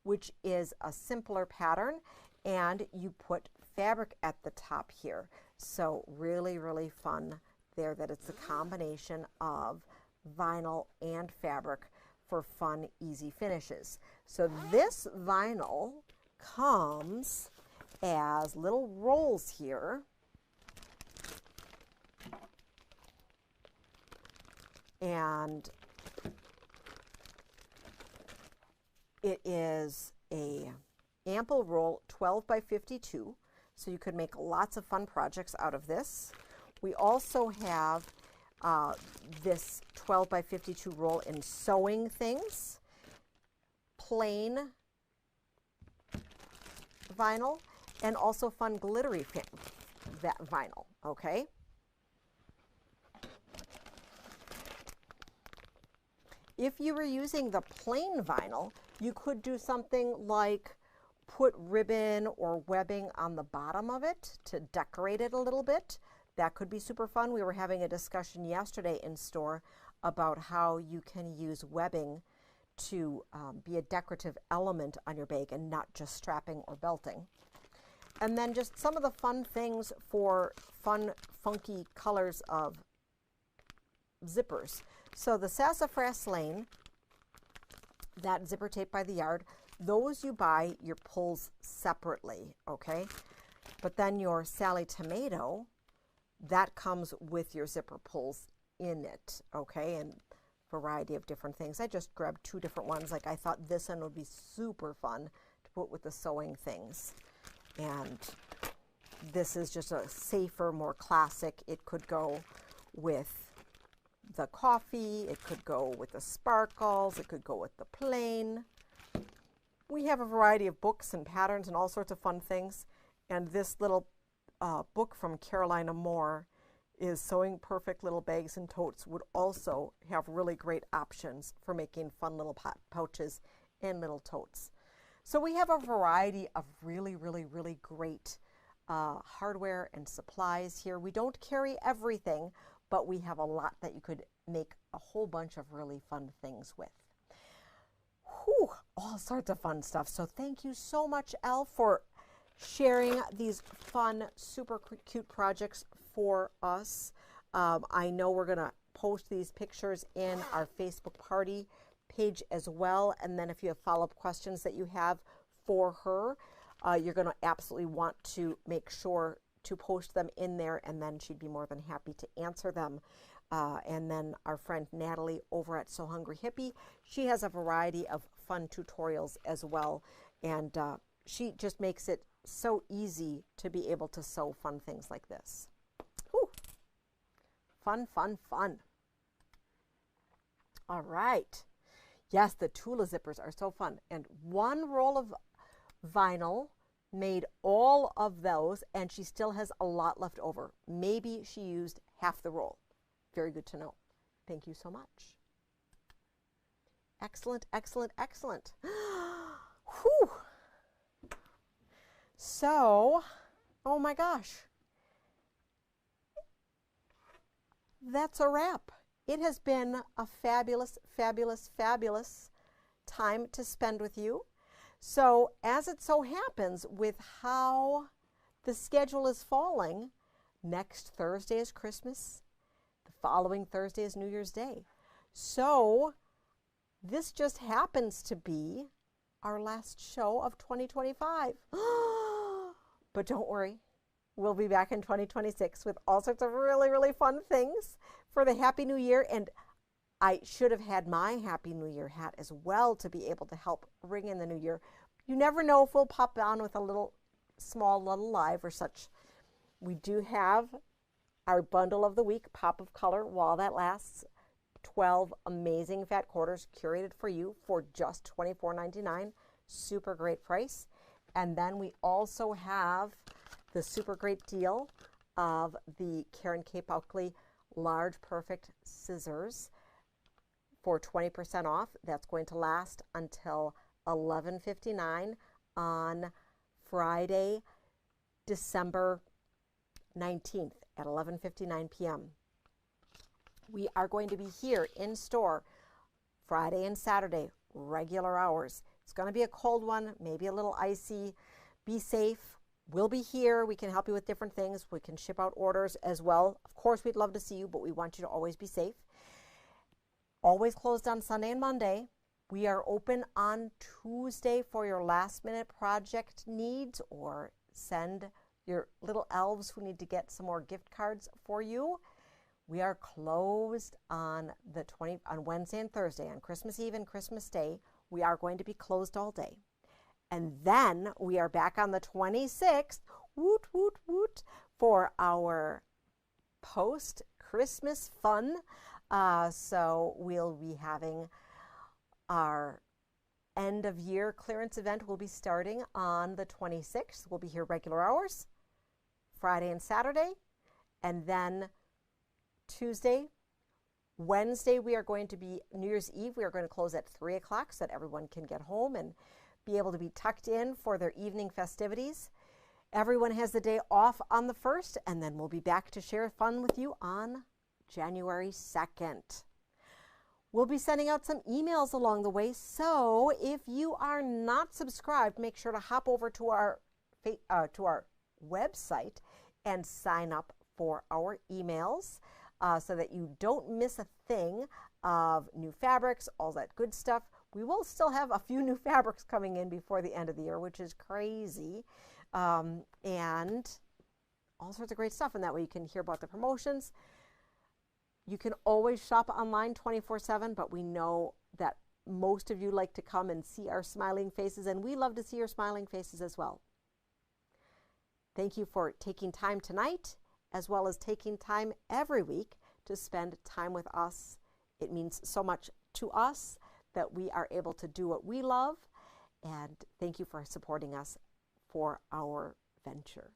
which is a simpler pattern, and you put fabric at the top here. So really, really fun there that it's a combination of vinyl and fabric for fun, easy finishes. So this vinyl comes as little rolls here. And it is a ample roll, 12 by 52, so you could make lots of fun projects out of this. We also have this 12 by 52 roll in sewing things, plain vinyl, and also fun glittery vinyl, okay? If you were using the plain vinyl, you could do something like put ribbon or webbing on the bottom of it to decorate it a little bit. That could be super fun. We were having a discussion yesterday in store about how you can use webbing to be a decorative element on your bag and not just strapping or belting. And then just some of the fun things for fun, funky colors of zippers. So the Sassafras Lane, that zipper tape by the yard, those you buy your pulls separately, okay? But then your Sally Tomato, that comes with your zipper pulls in it, okay? And variety of different things. I just grabbed 2 different ones. Like I thought this one would be super fun to put with the sewing things. And this is just a safer, more classic. It could go with the coffee, it could go with the sparkles, it could go with the plain. We have a variety of books and patterns and all sorts of fun things. And this little book from Carolina Moore is Sewing Perfect Little Bags and Totes would also have really great options for making fun little pouches and little totes. So we have a variety of really, really, really great hardware and supplies here. We don't carry everything, but we have a lot that you could make a whole bunch of really fun things with. Whew, all sorts of fun stuff. So thank you so much, Elle, for sharing these fun, super cute projects for us. I know we're going to post these pictures in our Facebook party page as well. And then if you have follow-up questions that you have for her, you're going to absolutely want to make sure to post them in there, and then she'd be more than happy to answer them. And then our friend Natalie over at So Hungry Hippie, she has a variety of fun tutorials as well. And she just makes it so easy to be able to sew fun things like this. Whew. Fun, fun, fun. All right. Yes, the Tula zippers are so fun. And one roll of vinyl made all of those, and she still has a lot left over. Maybe she used half the roll. Very good to know. Thank you so much. Excellent, excellent, excellent. Whew. So, oh my gosh. That's a wrap. It has been a fabulous, fabulous, fabulous time to spend with you. So, as it so happens, with how the schedule is falling, next Thursday is Christmas. The following Thursday is New Year's Day. So, this just happens to be our last show of 2025. But don't worry, we'll be back in 2026 with all sorts of really, really fun things for the Happy New Year. And I should have had my Happy New Year hat as well to be able to help ring in the new year. You never know if we'll pop on with a little small little live or such. We do have our bundle of the week, Pop of Color, while that lasts. 12 amazing fat quarters curated for you for just $24.99. Super great price. And then we also have the super great deal of the Karen K. Buckley Large Perfect Scissors for 20% off. That's going to last until 11:59 on Friday, December 19th at 11:59 p.m. We are going to be here in store Friday and Saturday, regular hours. It's going to be a cold one, maybe a little icy. Be safe. We'll be here. We can help you with different things. We can ship out orders as well. Of course, we'd love to see you, but we want you to always be safe. Always closed on Sunday and Monday. We are open on Tuesday for your last minute project needs, or send your little elves who need to get some more gift cards for you. We are closed on Wednesday and Thursday, on Christmas Eve and Christmas Day. We are going to be closed all day. And then we are back on the 26th, woot, woot, woot, for our post-Christmas fun. So we'll be having our end of year clearance event. Will be starting on the 26th. We'll be here regular hours, Friday and Saturday. And then Tuesday, Wednesday, we are going to be New Year's Eve. We are going to close at 3 o'clock so that everyone can get home and be able to be tucked in for their evening festivities. Everyone has the day off on the 1st, and then we'll be back to share fun with you on January 2nd. We'll be sending out some emails along the way, so if you are not subscribed, make sure to hop over to our website and sign up for our emails so that you don't miss a thing of new fabrics, all that good stuff. We will still have a few new fabrics coming in before the end of the year, which is crazy, and all sorts of great stuff. And that way you can hear about the promotions. You can always shop online 24/7, but we know that most of you like to come and see our smiling faces, and we love to see your smiling faces as well. Thank you for taking time tonight, as well as taking time every week to spend time with us. It means so much to us that we are able to do what we love, and thank you for supporting us for our venture.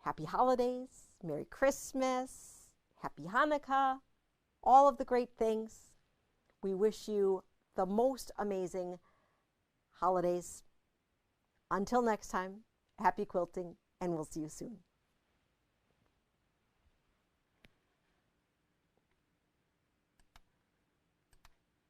happy holidays, Merry Christmas, Happy Hanukkah, all of the great things. We wish you the most amazing holidays. Until next time, happy quilting, and we'll see you soon.